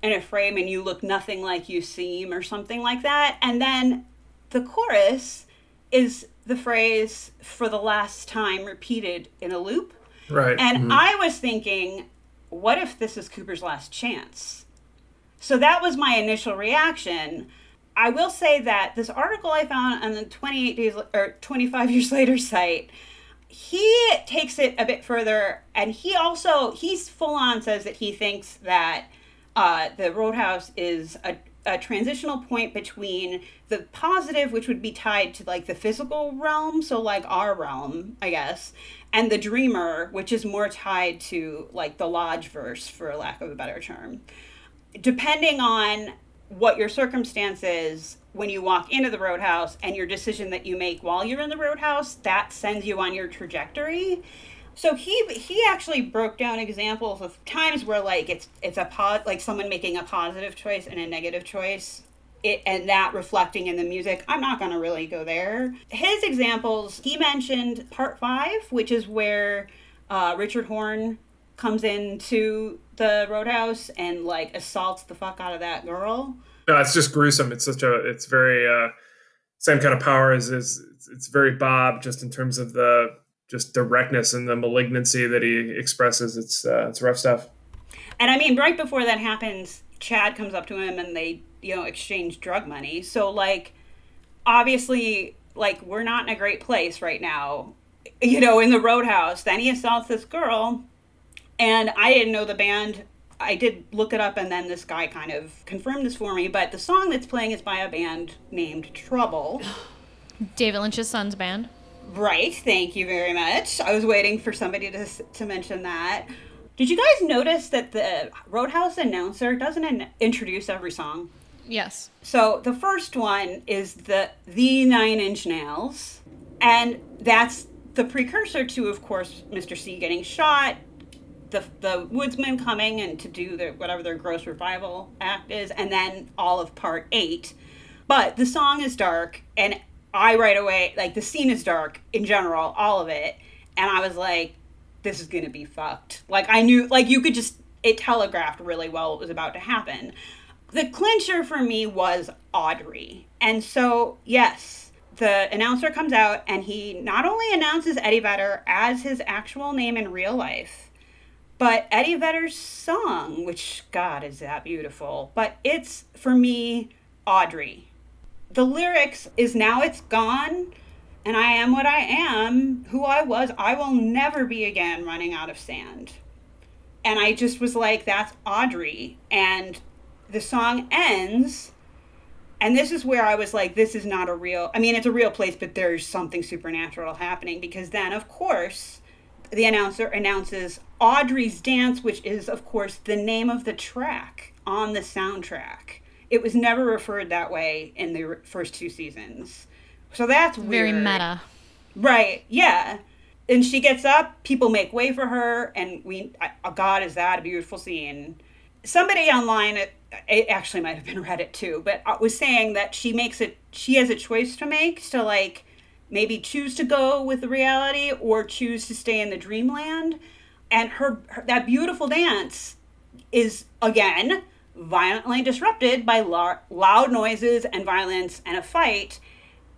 in a frame and you look nothing like you seem, or something like that. And then the chorus is the phrase, for the last time, repeated in a loop. Right. And I was thinking, what if this is Cooper's last chance? So that was my initial reaction. I will say that this article I found on the 25 years later site, he takes it a bit further, and he's full on says that he thinks that the Roadhouse is a transitional point between the positive, which would be tied to, like, the physical realm, so, like, our realm, I guess, and the dreamer, which is more tied to, like, the lodge verse, for lack of a better term. Depending on what your circumstance is when you walk into the Roadhouse and your decision that you make while you're in the Roadhouse, that sends you on your trajectory. So he actually broke down examples of times where, like, it's like someone making a positive choice and a negative choice, and that reflecting in the music. I'm not going to really go there. His examples, he mentioned part 5, which is where Richard Horne comes into the Roadhouse and, like, assaults the fuck out of that girl. No, it's just gruesome. It's very same kind of power as it's very Bob, just in terms of the directness and the malignancy that he expresses. It's rough stuff. And I mean, right before that happens, Chad comes up to him and they, exchange drug money. So, like, obviously, like, we're not in a great place right now, in the Roadhouse. Then he assaults this girl, and I didn't know the band. I did look it up, and then this guy kind of confirmed this for me. But the song that's playing is by a band named Trouble. David Lynch's son's band. Right, thank you very much. I was waiting for somebody to mention that. Did you guys notice that the Roadhouse announcer doesn't introduce every song? Yes. So the first one is the 9 Inch Nails, and that's the precursor to, of course, Mr. C getting shot, the Woodsmen coming and to do whatever their gross revival act is, and then all of part 8. But the song is dark, and I right away, like, the scene is dark in general, all of it, and I was like, this is gonna be fucked. Like, I knew, like, it telegraphed really well what was about to happen. The clincher for me was Audrey. And so, yes, the announcer comes out and he not only announces Eddie Vedder as his actual name in real life, but Eddie Vedder's song, which, God, is that beautiful. But it's, for me, Audrey. The lyrics is, now it's gone, and I am what I am, who I was, I will never be again, running out of sand. And I just was like, that's Audrey. And the song ends, and this is where I was like, this is not it's a real place, but there's something supernatural happening, because then, of course, the announcer announces Audrey's Dance, which is, of course, the name of the track on the soundtrack. It was never referred that way in the first 2 seasons. So that's weird. Very meta. Right, yeah. And she gets up, people make way for her, and God, is that a beautiful scene. Somebody online, it actually might have been Reddit too, but was saying that she has a choice to make to, like, maybe choose to go with the reality or choose to stay in the dreamland. And her that beautiful dance is, again, violently disrupted by loud noises and violence and a fight.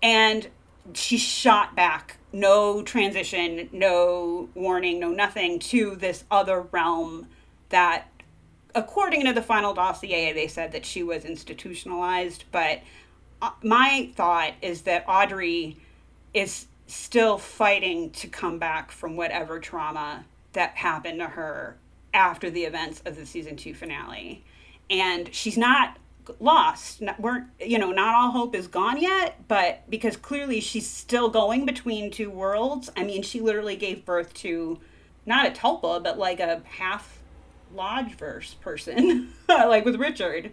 And she's shot back. No transition, no warning, no nothing, to this other realm that, according to the final dossier, they said that she was institutionalized. But my thought is that Audrey is still fighting to come back from whatever trauma that happened to her after the events of the season 2 finale. and she's not lost. Not all hope is gone yet, but because clearly she's still going between two worlds. I mean, she literally gave birth to not a tulpa, but like a half Lodgeverse person, like with Richard.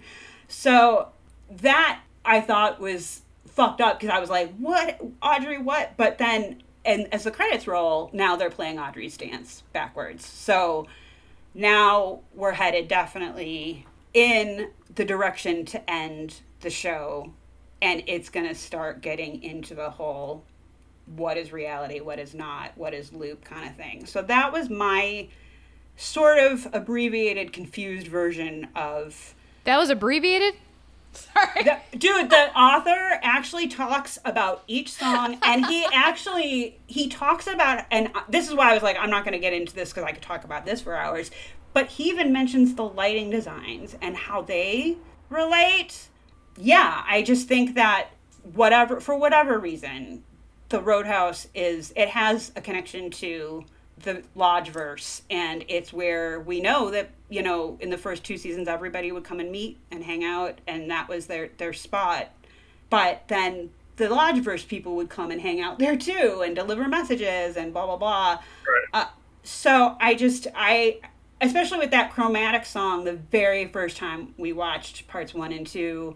So that I thought was fucked up, because I was like, what, Audrey, what? But then, and as the credits roll, now they're playing Audrey's dance backwards. So now we're headed definitely in the direction to end the show, and it's going to start getting into the whole what is reality, what is not, what is loop kind of thing. So that was my sort of abbreviated, confused version of... That was abbreviated? Sorry. The author actually talks about each song, and he talks about, and this is why I was like, I'm not going to get into this because I could talk about this for hours, but he even mentions the lighting designs and how they relate. Yeah, I just think that for whatever reason, the Roadhouse it has a connection to the Lodgeverse, and it's where we know that, in the first 2 seasons, everybody would come and meet and hang out, and that was their spot. But then the Lodgeverse people would come and hang out there too, and deliver messages and blah, blah, blah. Right. So I especially with that chromatic song, the very first time we watched parts 1 and 2,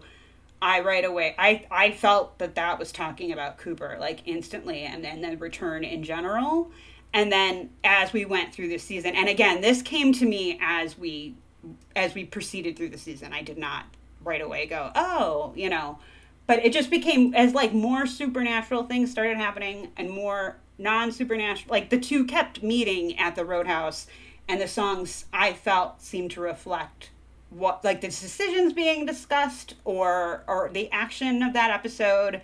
I felt that was talking about Cooper, like, instantly, and then the return in general. And then as we went through the season, and again, this came to me as we proceeded through the season. I did not right away go, oh, but it just became, as like more supernatural things started happening and more non-supernatural, like the two kept meeting at the Roadhouse, and the songs I felt seemed to reflect what, like, the decisions being discussed or the action of that episode.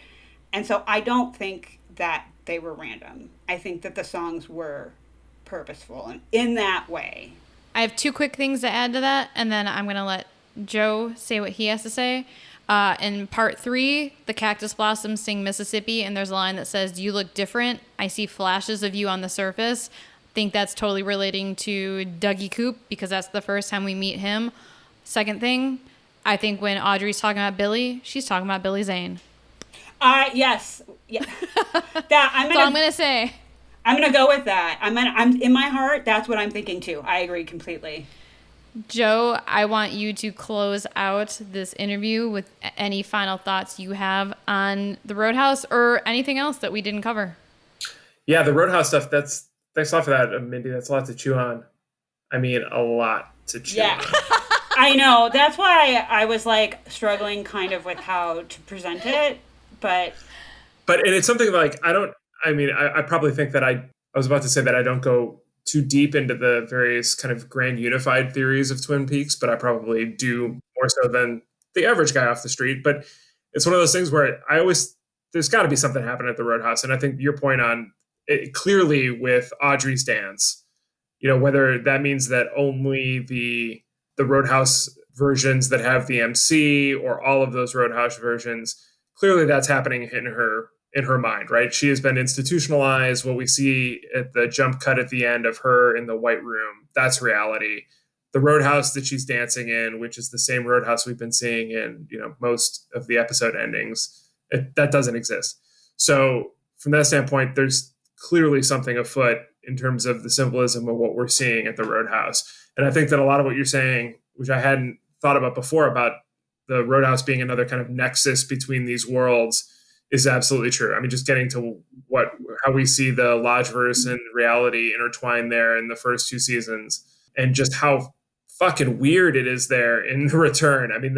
And so I don't think that they were random. I think that the songs were purposeful in that way. I have 2 quick things to add to that, and then I'm going to let Joe say what he has to say. In part 3, the cactus blossoms sing Mississippi, and there's a line that says, "You look different. I see flashes of you on the surface." I think that's totally relating to Dougie Coop, because that's the first time we meet him. Second thing, I think when Audrey's talking about Billy, she's talking about Billy Zane. Yes. Yeah. That's all I'm gonna say. I'm gonna go with that. I'm in my heart. That's what I'm thinking too. I agree completely. Joe, I want you to close out this interview with any final thoughts you have on the Roadhouse or anything else that we didn't cover. Yeah, the Roadhouse stuff. Thanks a lot for that, Mindy. That's a lot to chew on. I mean, a lot to chew on. I know. That's why I was like struggling kind of with how to present it. But and it's something like, I probably think that I was about to say that I don't go too deep into the various kind of grand unified theories of Twin Peaks, but I probably do more so than the average guy off the street. But it's one of those things where there's got to be something happening at the Roadhouse. And I think your point on it clearly with Audrey's dance, whether that means that only the Roadhouse versions that have the MC or all of those Roadhouse versions, clearly that's happening in her mind, right? She has been institutionalized. What we see at the jump cut at the end of her in the White Room, that's reality. The Roadhouse that she's dancing in, which is the same Roadhouse we've been seeing in, most of the episode endings, that doesn't exist. So from that standpoint, there's clearly something afoot in terms of the symbolism of what we're seeing at the Roadhouse. And I think that a lot of what you're saying, which I hadn't thought about before, about the Roadhouse being another kind of nexus between these worlds, is absolutely true. I mean, just getting to how we see the Lodgeverse and reality intertwined there in the first 2 seasons, and just how fucking weird it is there in the return. I mean,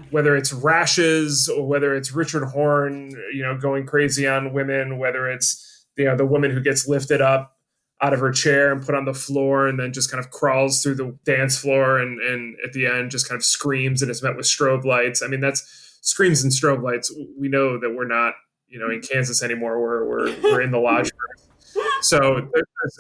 whether it's rashes or whether it's Richard Horn, going crazy on women, whether it's the woman who gets lifted up out of her chair and put on the floor and then just kind of crawls through the dance floor and at the end just kind of screams and is met with strobe lights. I mean, that's screams and strobe lights. We know that we're not, in Kansas anymore. We're in the lodge. So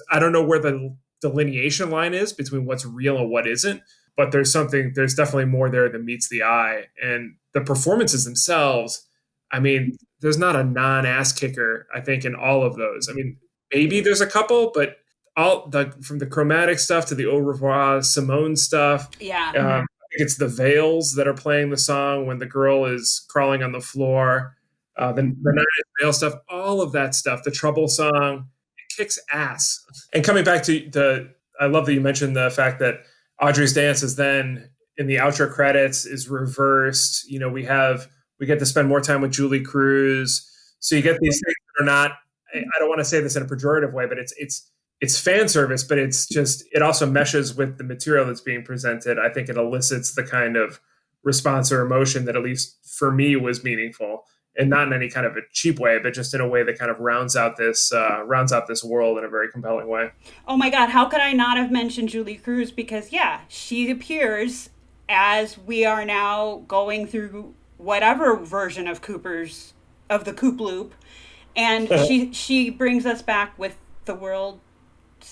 I don't know where the delineation line is between what's real and what isn't, but there's definitely more there than meets the eye. And the performances themselves, I mean, there's not a non-ass kicker, I think, in all of those. I mean, maybe there's a couple, but from the chromatic stuff to the Au revoir Simone stuff. Yeah. it's the Veils that are playing the song when the girl is crawling on the floor. The Nine Inch Nails stuff, all of that stuff, the Trouble song, it kicks ass. And coming back to I love that you mentioned the fact that Audrey's dance is then in the outro credits is reversed. We get to spend more time with Julie Cruz. So you get these things that are not, I don't want to say this in a pejorative way, but it's fan service, but it also meshes with the material that's being presented. I think it elicits the kind of response or emotion that, at least for me, was meaningful, and not in any kind of a cheap way, but just in a way that kind of rounds out this world in a very compelling way. Oh my God, how could I not have mentioned Julie Cruz? Because she appears as we are now going through whatever version of the Coop Loop, and she brings us back with The World.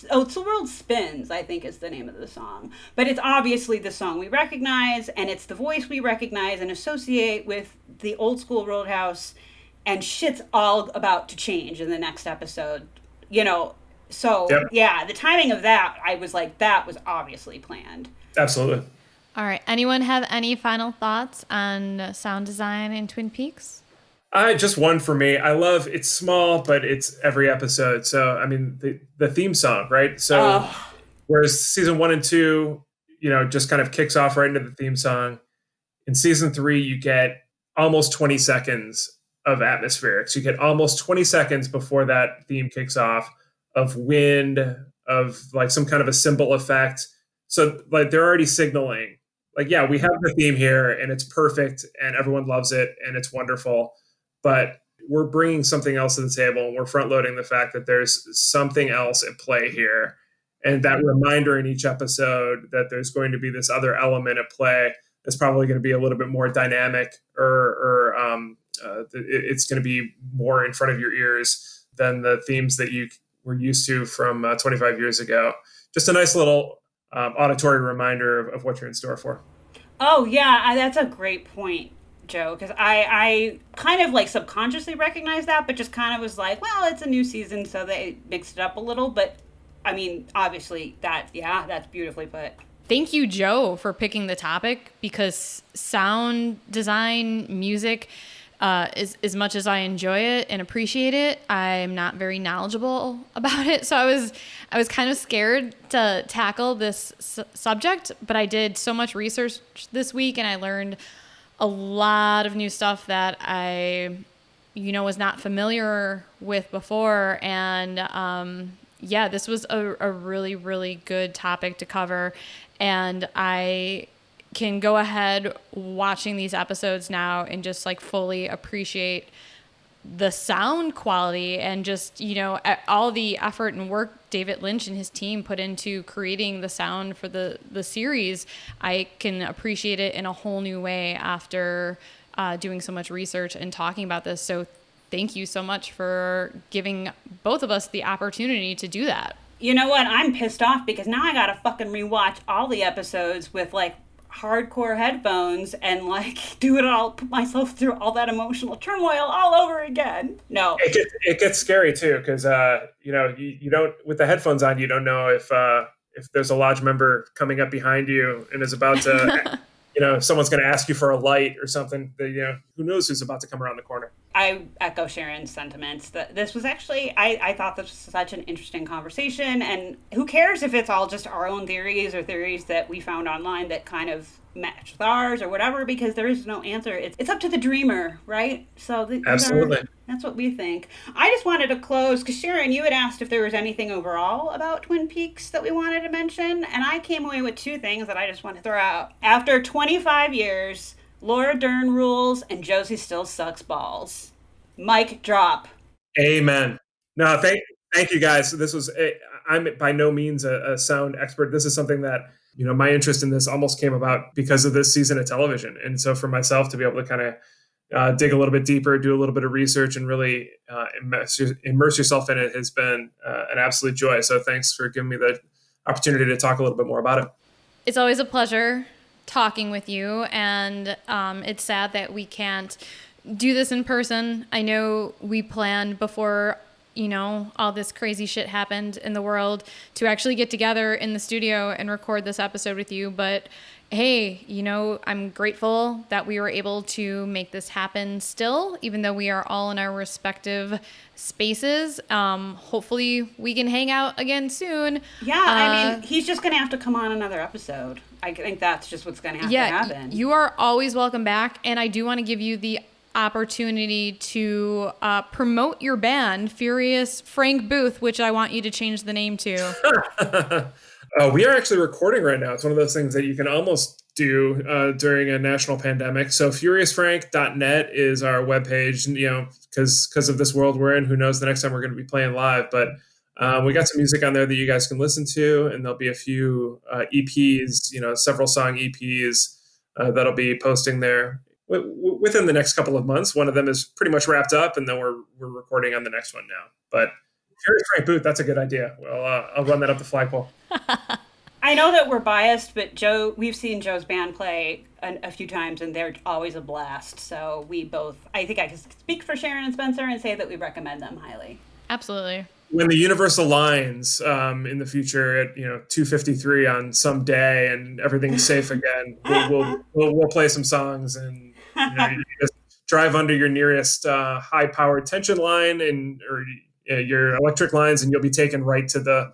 Oh, it's The World Spins, I think is the name of the song. But it's obviously the song we recognize, and it's the voice we recognize and associate with the old school Roadhouse, and shit's all about to change in the next episode. So, the timing of that, I was like, that was obviously planned. Absolutely. All right. Anyone have any final thoughts on sound design in Twin Peaks? Just one for me. I love it's small, but it's every episode. So, I mean, the theme song, right? So, whereas season 1 and 2, just kind of kicks off right into the theme song. In season 3, you get almost 20 seconds of atmospherics. You get almost 20 seconds before that theme kicks off of wind, of like some kind of a cymbal effect. So, like, they're already signaling, like, yeah, we have the theme here and it's perfect and everyone loves it and it's wonderful. But we're bringing something else to the table, and we're front loading the fact that there's something else at play here. And that reminder in each episode that there's going to be this other element at play that's probably going to be a little bit more dynamic, or it's going to be more in front of your ears than the themes that you were used to from 25 years ago. Just a nice little auditory reminder of what you're in store for. Oh, yeah, that's a great point, Joe, because I kind of like subconsciously recognized that, but just kind of was like, well, it's a new season, so they mixed it up a little. But I mean, obviously that's beautifully put. Thank you, Joe, for picking the topic, because sound design, music, as much as I enjoy it and appreciate it, I'm not very knowledgeable about it. So I was kind of scared to tackle this subject, but I did so much research this week and I learned a lot of new stuff that I, was not familiar with before. And this was a really, really good topic to cover. And I can go ahead watching these episodes now and just like fully appreciate the sound quality and just, all the effort and work David Lynch and his team put into creating the sound for the series. I can appreciate it in a whole new way after doing so much research and talking about this. So thank you so much for giving both of us the opportunity to do that. You know what? I'm pissed off because now I gotta fucking rewatch all the episodes with like hardcore headphones and like do it all, put myself through all that emotional turmoil all over again. No, it gets scary too, because you don't, with the headphones on, you don't know if there's a lodge member coming up behind you and is about to if someone's going to ask you for a light or something, who knows who's about to come around the corner. I echo Sharon's sentiments that this was actually, I thought this was such an interesting conversation, and who cares if it's all just our own theories or theories that we found online that kind of match with ours or whatever, because there is no answer. It's up to the dreamer, right? So absolutely. That's what we think. I just wanted to close, because Sharon, you had asked if there was anything overall about Twin Peaks that we wanted to mention, and I came away with two things that I just want to throw out. After 25 years, Laura Dern rules and Josie still sucks balls. Mic drop. Amen. No, thank you guys. This was, I'm by no means a sound expert. This is something that, my interest in this almost came about because of this season of television. And so for myself to be able to kind of dig a little bit deeper, do a little bit of research, and really immerse yourself in it has been an absolute joy. So thanks for giving me the opportunity to talk a little bit more about it. It's always a pleasure talking with you, and it's sad that we can't do this in person. I know we planned before all this crazy shit happened in the world to actually get together in the studio and record this episode with you. But hey, I'm grateful that we were able to make this happen still, even though we are all in our respective spaces. Hopefully we can hang out again soon. Yeah, he's just going to have to come on another episode. I think that's just what's going to have to happen. You are always welcome back. And I do want to give you the opportunity to promote your band, Furious Frank Booth, which I want you to change the name to. We are actually recording right now. It's one of those things that you can almost do during a national pandemic. So furiousfrank.net is our webpage, because of this world we're in, who knows the next time we're going to be playing live. But we got some music on there that you guys can listen to, and there'll be a few EPs, several song EPs that'll be posting there within the next couple of months. One of them is pretty much wrapped up, and then we're recording on the next one now. But Furious Frank Booth, that's a good idea. Well, I'll run that up the flagpole. I know that we're biased, but we've seen Joe's band play a few times, and they're always a blast. So I think I can speak for Sharon and Spencer and say that we recommend them highly. Absolutely. When the universe aligns in the future at 2:53 on some day and everything's safe again, we'll play some songs, and you just drive under your nearest high power tension line or your electric lines, and you'll be taken right to the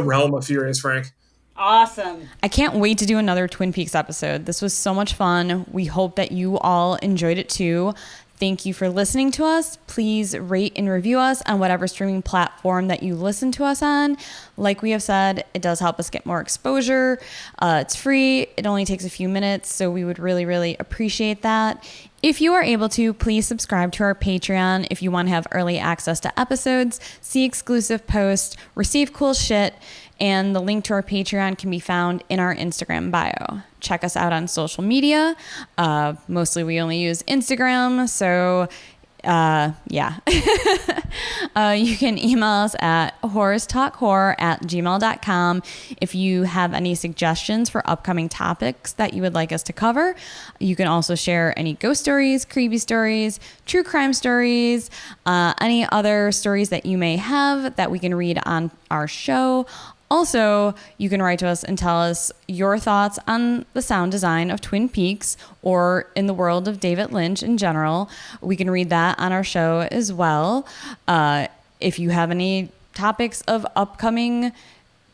realm of Furious Frank. Awesome. I can't wait to do another Twin Peaks episode. This was so much fun. We hope that you all enjoyed it too. Thank you for listening to us. Please rate and review us on whatever streaming platform that you listen to us on. Like we have said, it does help us get more exposure. It's free. It only takes a few minutes, so we would really, really appreciate that. If you are able to, please subscribe to our Patreon if you want to have early access to episodes, see exclusive posts, receive cool shit, and the link to our Patreon can be found in our Instagram bio. Check us out on social media. Mostly we only use Instagram, so yeah. You can email us at whorestalkhorror@gmail.com if you have any suggestions for upcoming topics that you would like us to cover. You can also share any ghost stories, creepy stories, true crime stories, any other stories that you may have that we can read on our show. Also, you can write to us and tell us your thoughts on the sound design of Twin Peaks or in the world of David Lynch in general. We can read that on our show as well. If you have any topics of upcoming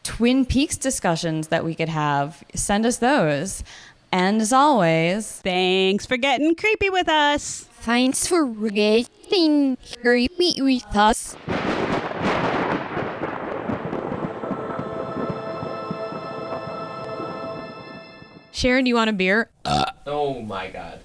Twin Peaks discussions that we could have, send us those. And as always, Thanks for getting creepy with us. Thanks for getting creepy with us. Sharon, do you want a beer? Oh my God.